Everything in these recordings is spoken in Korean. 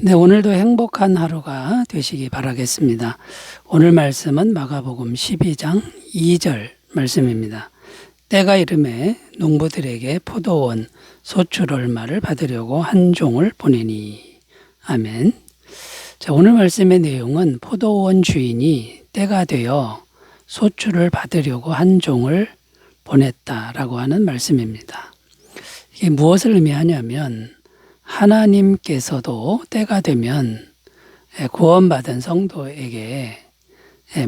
네, 오늘도 행복한 하루가 되시기 바라겠습니다. 오늘 말씀은 마가복음 12장 2절 말씀입니다. 때가 이름에 농부들에게 포도원 소출 얼마를 받으려고 한 종을 보내니. 아멘. 자, 오늘 말씀의 내용은 포도원 주인이 때가 되어 소출을 받으려고 한 종을 보냈다라고 하는 말씀입니다. 이게 무엇을 의미하냐면 하나님께서도 때가 되면 구원받은 성도에게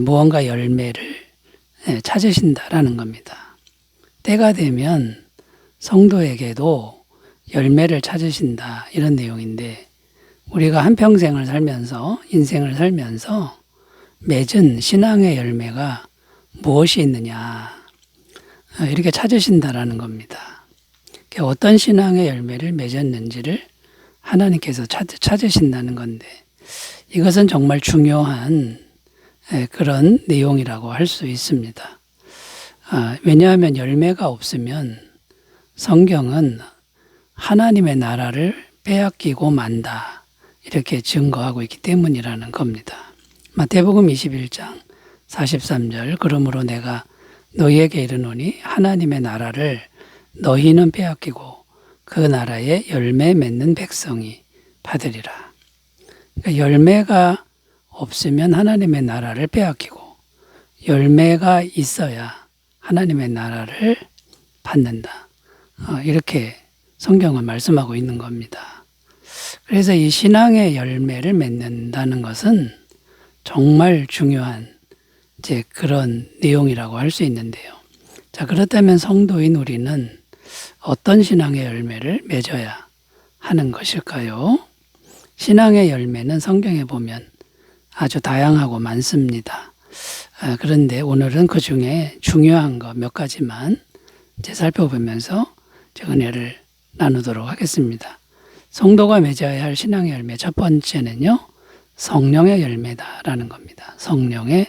무언가 열매를 찾으신다라는 겁니다. 때가 되면 성도에게도 열매를 찾으신다, 이런 내용인데, 우리가 한평생을 살면서, 인생을 살면서 맺은 신앙의 열매가 무엇이 있느냐, 이렇게 찾으신다라는 겁니다. 어떤 신앙의 열매를 맺었는지를 하나님께서 찾으신다는 건데, 이것은 정말 중요한 그런 내용이라고 할 수 있습니다. 왜냐하면 열매가 없으면 성경은 하나님의 나라를 빼앗기고 만다, 이렇게 증거하고 있기 때문이라는 겁니다. 마태복음 21장 43절, 그러므로 내가 너희에게 이르노니 하나님의 나라를 너희는 빼앗기고 그 나라에 열매 맺는 백성이 받으리라. 그러니까 열매가 없으면 하나님의 나라를 빼앗기고, 열매가 있어야 하나님의 나라를 받는다, 이렇게 성경은 말씀하고 있는 겁니다. 그래서 이 신앙의 열매를 맺는다는 것은 정말 중요한 그런 내용이라고 할 수 있는데요. 자, 그렇다면 성도인 우리는 어떤 신앙의 열매를 맺어야 하는 것일까요? 신앙의 열매는 성경에 보면 아주 다양하고 많습니다. 그런데 오늘은 그 중에 중요한 거 몇 가지만 살펴보면서 은혜를 나누도록 하겠습니다. 성도가 맺어야 할 신앙의 열매, 첫 번째는요, 성령의 열매다라는 겁니다. 성령의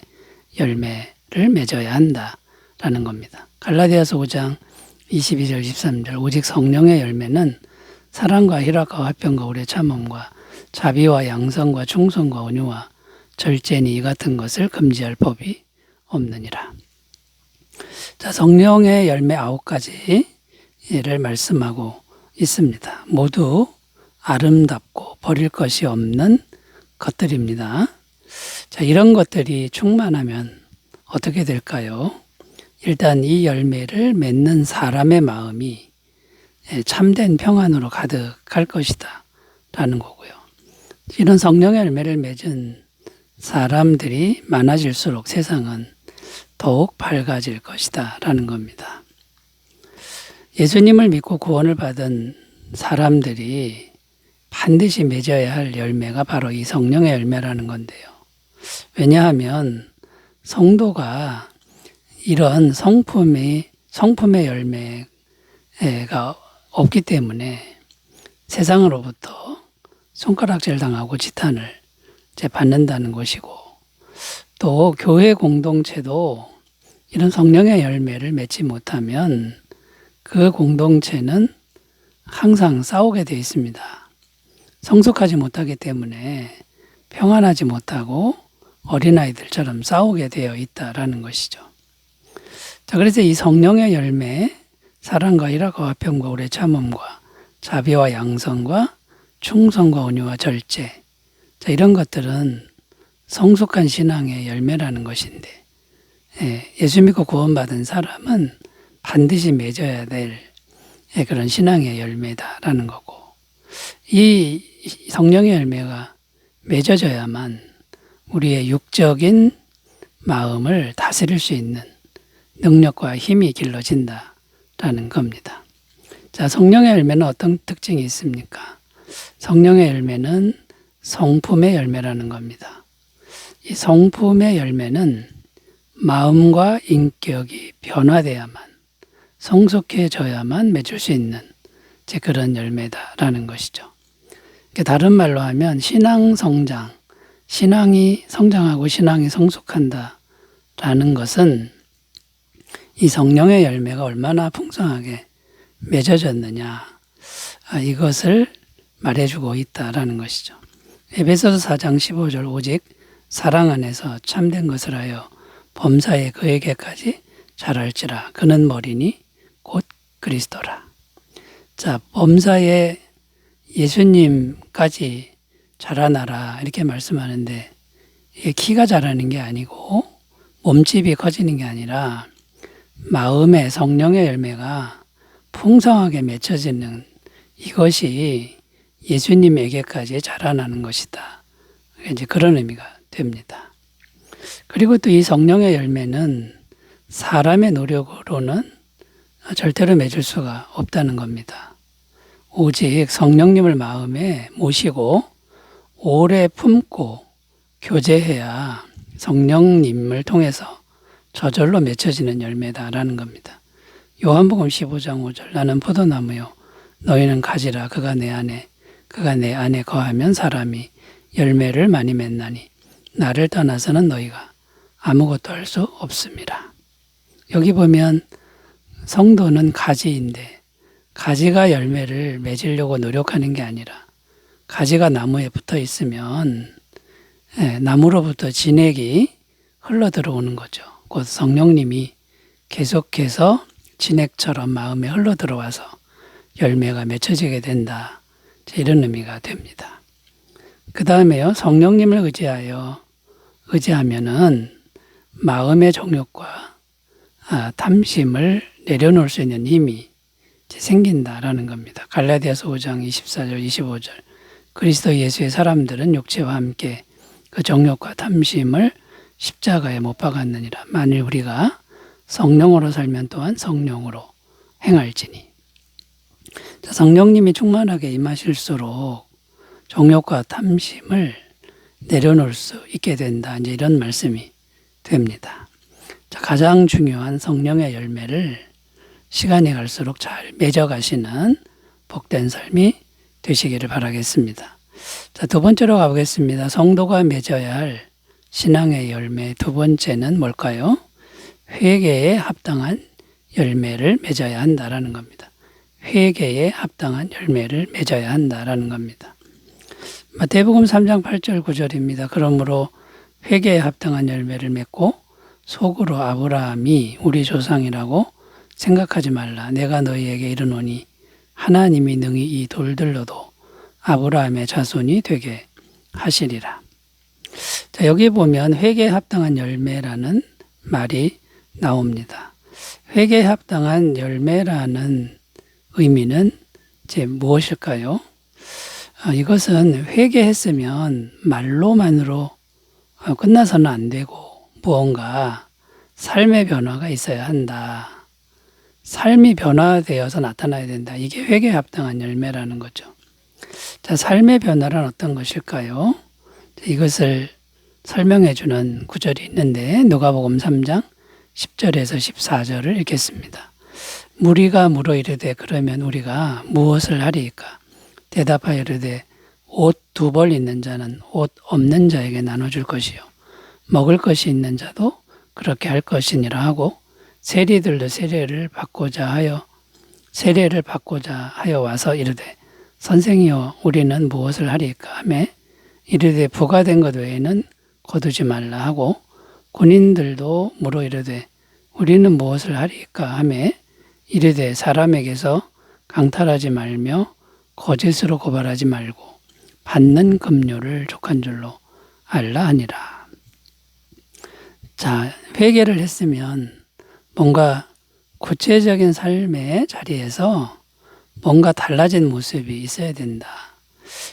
열매를 맺어야 한다라는 겁니다. 갈라디아서 5장 22절 23절, 오직 성령의 열매는 사랑과 희락과 화평과 오래 참음과 자비와 양선과 충성과 온유와 절제니 이 같은 것을 금지할 법이 없느니라. 자, 성령의 열매 9가지를 말씀하고 있습니다. 모두 아름답고 버릴 것이 없는 것들입니다. 자, 이런 것들이 충만하면 어떻게 될까요? 일단 이 열매를 맺는 사람의 마음이 참된 평안으로 가득할 것이다 라는 거고요. 이런 성령의 열매를 맺은 사람들이 많아질수록 세상은 더욱 밝아질 것이다 라는 겁니다. 예수님을 믿고 구원을 받은 사람들이 반드시 맺어야 할 열매가 바로 이 성령의 열매라는 건데요. 왜냐하면 성도가 이런 성품의 열매가 없기 때문에 세상으로부터 손가락질 당하고 지탄을 받는다는 것이고, 또 교회 공동체도 이런 성령의 열매를 맺지 못하면 그 공동체는 항상 싸우게 되어 있습니다. 성숙하지 못하기 때문에 평안하지 못하고 어린아이들처럼 싸우게 되어 있다라는 것이죠. 자, 그래서 이 성령의 열매, 사랑과 희락과 화평과 오래 참음과 자비와 양선과 충성과 온유와 절제, 자, 이런 것들은 성숙한 신앙의 열매라는 것인데, 예수 믿고 구원받은 사람은 반드시 맺어야 될 그런 신앙의 열매다라는 거고, 이 성령의 열매가 맺어져야만 우리의 육적인 마음을 다스릴 수 있는 능력과 힘이 길러진다라는 겁니다. 자, 성령의 열매는 어떤 특징이 있습니까? 성령의 열매는 성품의 열매라는 겁니다. 이 성품의 열매는 마음과 인격이 변화돼야만, 성숙해져야만 맺을 수 있는 그런 열매다라는 것이죠. 다른 말로 하면 신앙 성장, 신앙이 성장하고 신앙이 성숙한다라는 것은 이 성령의 열매가 얼마나 풍성하게 맺어졌느냐, 이것을 말해주고 있다라는 것이죠. 에베소서 4장 15절 오직 사랑 안에서 참된 것을 하여 범사에 그에게까지 자랄지라 그는 머리니 곧 그리스도라. 자, 범사에 예수님까지 자라나라 이렇게 말씀하는데 이게 키가 자라는 게 아니고 몸집이 커지는 게 아니라 마음의 성령의 열매가 풍성하게 맺혀지는 이것이 예수님에게까지 자라나는 것이다. 이제 그런 의미가 됩니다. 그리고 또 이 성령의 열매는 사람의 노력으로는 절대로 맺을 수가 없다는 겁니다. 오직 성령님을 마음에 모시고 오래 품고 교제해야 성령님을 통해서 저절로 맺혀지는 열매다라는 겁니다. 요한복음 15장 5절 나는 포도나무요 너희는 가지라 그가 내 안에 거하면 사람이 열매를 많이 맺나니 나를 떠나서는 너희가 아무것도 할 수 없습니다. 여기 보면 성도는 가지인데 가지가 열매를 맺으려고 노력하는 게 아니라 가지가 나무에 붙어 있으면 나무로부터 진액이 흘러 들어오는 거죠. 곧 성령님이 계속해서 진액처럼 마음에 흘러 들어와서 열매가 맺혀지게 된다. 이런 의미가 됩니다. 그 다음에요. 성령님을 의지하면은 마음의 정욕과 탐심을 내려놓을 수 있는 힘이 생긴다라는 겁니다. 갈라디아서 5장 24절 25절 그리스도 예수의 사람들은 육체와 함께 그 정욕과 탐심을 십자가에 못 박았느니라. 만일 우리가 성령으로 살면 또한 성령으로 행할지니. 성령님이 충만하게 임하실수록 정욕과 탐심을 내려놓을 수 있게 된다. 이제 이런 말씀이 됩니다. 가장 중요한 성령의 열매를 시간이 갈수록 잘 맺어가시는 복된 삶이 되시기를 바라겠습니다. 두 번째로 가보겠습니다. 성도가 맺어야 할 신앙의 열매 두 번째는 뭘까요? 회개에 합당한 열매를 맺어야 한다라는 겁니다. 회개에 합당한 열매를 맺어야 한다라는 겁니다. 마태복음 3장 8절 9절입니다. 그러므로 회개에 합당한 열매를 맺고 속으로 아브라함이 우리 조상이라고 생각하지 말라. 내가 너희에게 이르노니 하나님이 능히 이 돌들로도 아브라함의 자손이 되게 하시리라. 자, 여기 보면 회개에 합당한 열매라는 말이 나옵니다. 회개에 합당한 열매라는 의미는 이제 무엇일까요? 이것은 회개했으면 말로만으로 끝나서는 안 되고 무언가 삶의 변화가 있어야 한다. 삶이 변화되어서 나타나야 된다. 이게 회개에 합당한 열매라는 거죠. 자, 삶의 변화란 어떤 것일까요? 이것을 설명해 주는 구절이 있는데 누가복음 3장 10절에서 14절을 읽겠습니다. 무리가 물어 이르되 그러면 우리가 무엇을 하리이까? 대답하여 이르되 옷 2벌 있는 자는 옷 없는 자에게 나눠줄 것이요 먹을 것이 있는 자도 그렇게 할 것이니라 하고 세리들도 세례를 받고자 하여 와서 이르되 선생이여 우리는 무엇을 하리이까 하매 이르되 부과된 것 외에는 거두지 말라 하고 군인들도 물어 이르되 우리는 무엇을 하리이까 하매 이르되 사람에게서 강탈하지 말며 거짓으로 고발하지 말고 받는 급료를 족한 줄로 알라 하니라. 자, 회개를 했으면 뭔가 구체적인 삶의 자리에서 뭔가 달라진 모습이 있어야 된다.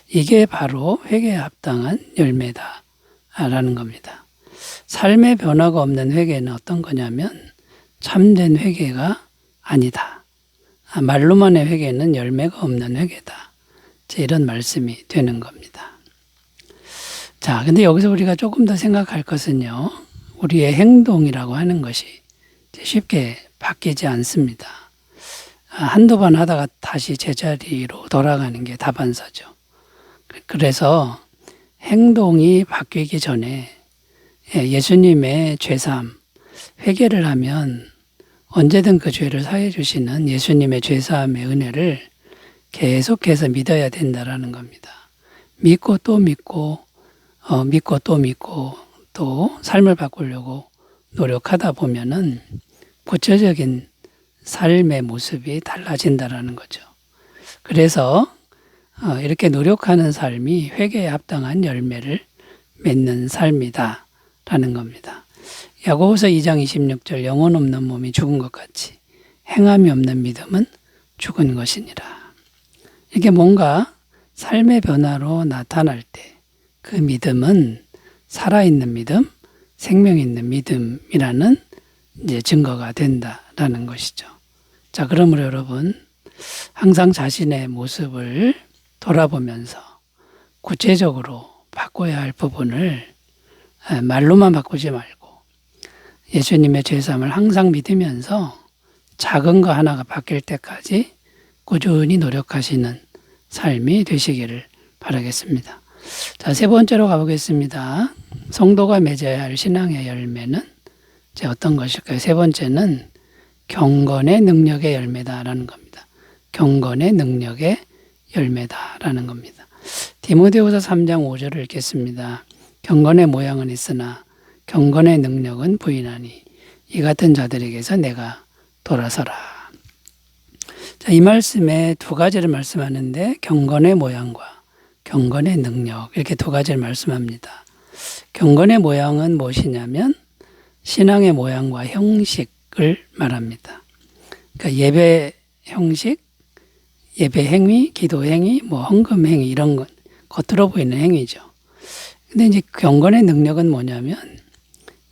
이게 바로 회개에 합당한 열매다라는 겁니다. 삶의 변화가 없는 회개는 어떤 거냐면 참된 회개가 아니다. 말로만의 회개는 열매가 없는 회개다. 이런 말씀이 되는 겁니다. 자, 근데 여기서 우리가 조금 더 생각할 것은요. 우리의 행동이라고 하는 것이 쉽게 바뀌지 않습니다. 한두 번 하다가 다시 제자리로 돌아가는 게 다반사죠. 그래서 행동이 바뀌기 전에 예수님의 죄사함, 회개를 하면 언제든 그 죄를 사해 주시는 예수님의 죄사함의 은혜를 계속해서 믿어야 된다라는 겁니다. 믿고 또 믿고 믿고 또 믿고 또 삶을 바꾸려고 노력하다 보면은 구체적인 삶의 모습이 달라진다라는 거죠. 그래서 이렇게 노력하는 삶이 회개에 합당한 열매를 맺는 삶이다라는 겁니다. 야고보서 2장 26절 영혼 없는 몸이 죽은 것 같이 행함이 없는 믿음은 죽은 것이니라. 이게 뭔가 삶의 변화로 나타날 때 그 믿음은 살아있는 믿음, 생명 있는 믿음이라는 이제 증거가 된다라는 것이죠. 자, 그러므로 여러분 항상 자신의 모습을 돌아보면서 구체적으로 바꿔야 할 부분을 말로만 바꾸지 말고 예수님의 죄사함을 항상 믿으면서 작은 거 하나가 바뀔 때까지 꾸준히 노력하시는 삶이 되시기를 바라겠습니다. 자, 세 번째로 가보겠습니다. 성도가 맺어야 할 신앙의 열매는 이제 어떤 것일까요? 세 번째는 경건의 능력의 열매다라는 겁니다. 경건의 능력의 열매다라는 겁니다. 디모데후서 3장 5절을 읽겠습니다. 경건의 모양은 있으나 경건의 능력은 부인하니 이 같은 자들에게서 내가 돌아서라. 자, 이 말씀에 두 가지를 말씀하는데 경건의 모양과 경건의 능력 이렇게 두 가지를 말씀합니다. 경건의 모양은 무엇이냐면 신앙의 모양과 형식을 말합니다. 그러니까 예배 형식, 예배 행위, 기도 행위, 헌금 행위 이런 것 겉으로 보이는 행위죠. 근데 이제 경건의 능력은 뭐냐면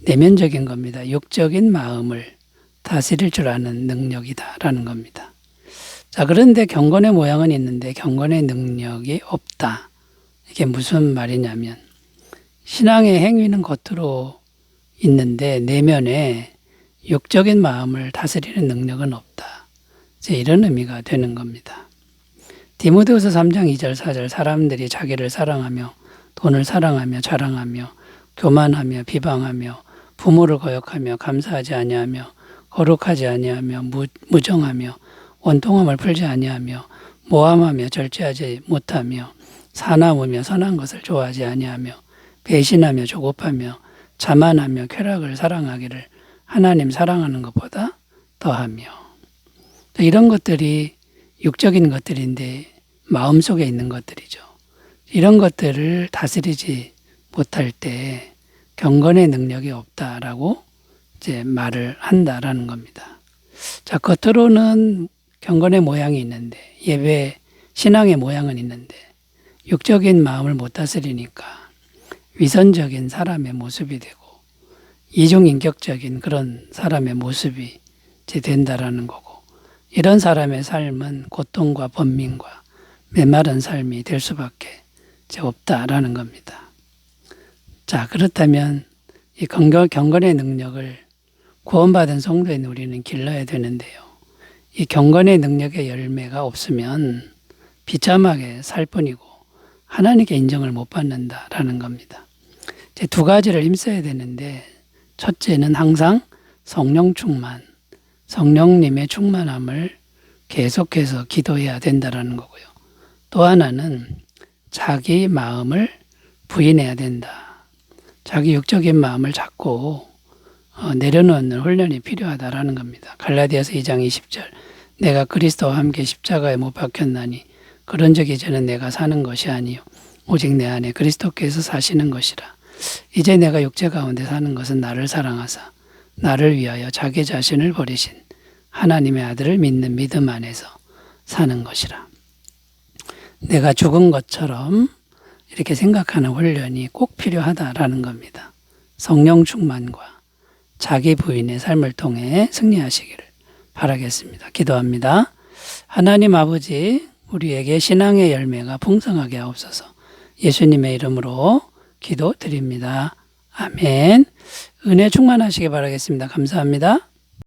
내면적인 겁니다. 육적인 마음을 다스릴 줄 아는 능력이다라는 겁니다. 자, 그런데 경건의 모양은 있는데 경건의 능력이 없다. 이게 무슨 말이냐면 신앙의 행위는 겉으로 있는데 내면에 육적인 마음을 다스리는 능력은 없다. 이제 이런 의미가 되는 겁니다. 디모데후서 3장 2절 4절 사람들이 자기를 사랑하며 돈을 사랑하며 자랑하며 교만하며 비방하며 부모를 거역하며 감사하지 아니하며 거룩하지 아니하며 무정하며 원통함을 풀지 아니하며 모함하며 절제하지 못하며 사나우며 선한 것을 좋아하지 아니하며 배신하며 조급하며 자만하며 쾌락을 사랑하기를 하나님 사랑하는 것보다 더하며 이런 것들이 육적인 것들인데 마음속에 있는 것들이죠. 이런 것들을 다스리지 못할 때 경건의 능력이 없다라고 이제 말을 한다라는 겁니다. 자, 겉으로는 경건의 모양이 있는데 예배 신앙의 모양은 있는데 육적인 마음을 못 다스리니까 위선적인 사람의 모습이 되고 이중인격적인 그런 사람의 모습이 이제 된다라는 거고 이런 사람의 삶은 고통과 번민과 메마른 삶이 될 수밖에 이제 없다라는 겁니다. 자, 그렇다면 이 경건의 능력을 구원받은 성도인 우리는 길러야 되는데요. 이 경건의 능력의 열매가 없으면 비참하게 살 뿐이고 하나님께 인정을 못 받는다라는 겁니다. 이제 두 가지를 힘써야 되는데 첫째는 항상 성령 충만, 성령님의 충만함을 계속해서 기도해야 된다라는 거고요. 또 하나는 자기 마음을 부인해야 된다. 자기 육적인 마음을 잡고 내려놓는 훈련이 필요하다라는 겁니다. 갈라디아서 2장 20절 내가 그리스도와 함께 십자가에 못 박혔나니 그런 적 이제는 내가 사는 것이 아니요 오직 내 안에 그리스도께서 사시는 것이라. 이제 내가 육체 가운데 사는 것은 나를 사랑하사 나를 위하여 자기 자신을 버리신 하나님의 아들을 믿는 믿음 안에서 사는 것이라. 내가 죽은 것처럼 이렇게 생각하는 훈련이 꼭 필요하다라는 겁니다. 성령 충만과 자기 부인의 삶을 통해 승리하시기를 바라겠습니다. 기도합니다. 하나님 아버지, 우리에게 신앙의 열매가 풍성하게 하옵소서. 예수님의 이름으로 기도드립니다. 아멘. 은혜 충만하시기 바라겠습니다. 감사합니다.